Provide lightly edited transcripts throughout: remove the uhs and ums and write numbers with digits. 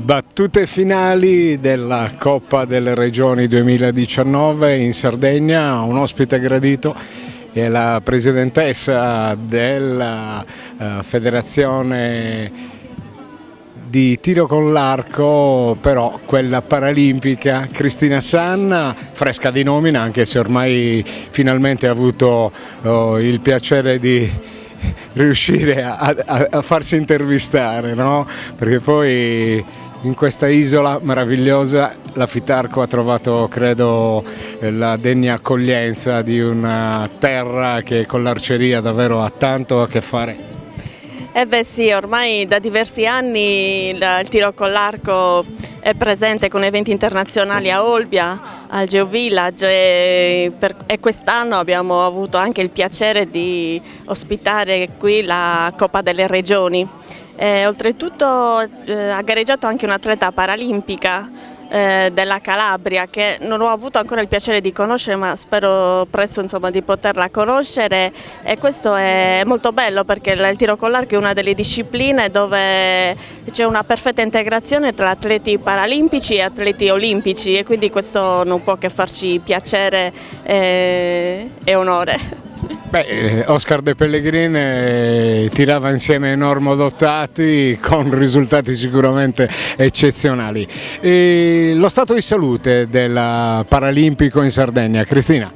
Battute finali della Coppa delle Regioni 2019 in Sardegna. Un ospite gradito è la presidentessa della federazione di tiro con l'arco, però quella paralimpica, Cristina Sanna, fresca di nomina, anche se ormai finalmente ha avuto il piacere di riuscire a farsi intervistare, no? Perché poi in questa isola meravigliosa la Fitarco ha trovato, credo, la degna accoglienza di una terra che con l'arceria davvero ha tanto a che fare. Eh beh sì, ormai da diversi anni il tiro con l'arco è presente con eventi internazionali a Olbia, al Geovillage e quest'anno abbiamo avuto anche il piacere di ospitare qui la Coppa delle Regioni. Oltretutto ha gareggiato anche un'atleta paralimpica della Calabria che non ho avuto ancora il piacere di conoscere, ma spero presto di poterla conoscere, e questo è molto bello perché il tiro con l'arco è una delle discipline dove c'è una perfetta integrazione tra atleti paralimpici e atleti olimpici, e quindi questo non può che farci piacere e onore. Oscar De Pellegrin tirava insieme normodottati con risultati sicuramente eccezionali. Lo stato di salute del Paralimpico in Sardegna, Cristina?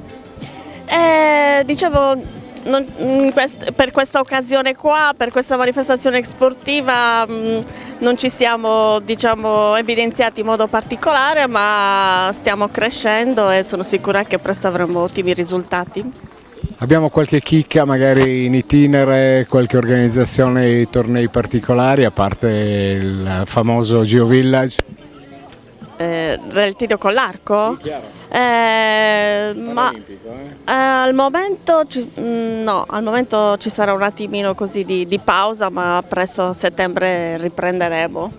Per questa occasione qua, per questa manifestazione sportiva, non ci siamo evidenziati in modo particolare, ma stiamo crescendo e sono sicura che presto avremo ottimi risultati. Abbiamo qualche chicca magari in itinere, qualche organizzazione di tornei particolari, a parte il famoso Geovillage? Del tiro con l'arco? Sì, chiaro. Al momento al momento ci sarà un attimino così di pausa, ma presto a settembre riprenderemo.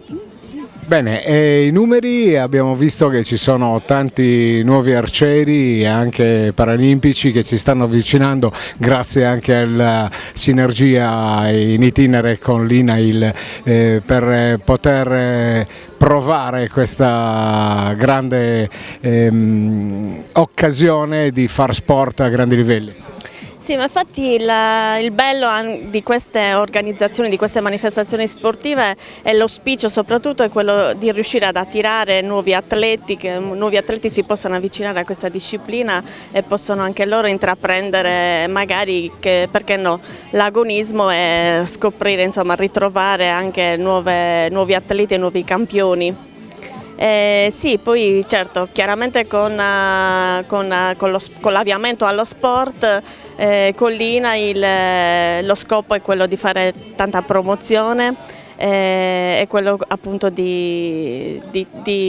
Bene, i numeri, abbiamo visto che ci sono tanti nuovi arcieri e anche paralimpici che si stanno avvicinando grazie anche alla sinergia in itinere con l'INAIL per poter provare questa grande occasione di far sport a grandi livelli. Sì, ma infatti il bello di queste organizzazioni, di queste manifestazioni sportive, e l'auspicio soprattutto è quello di riuscire ad attirare nuovi atleti, che nuovi atleti si possano avvicinare a questa disciplina e possono anche loro intraprendere magari, perché no, l'agonismo e scoprire, ritrovare anche nuovi atleti e nuovi campioni. Sì, poi certo, chiaramente con l'avviamento allo sport, con l'INAIL lo scopo è quello di fare tanta promozione, è quello appunto di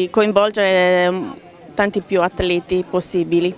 coinvolgere tanti più atleti possibili.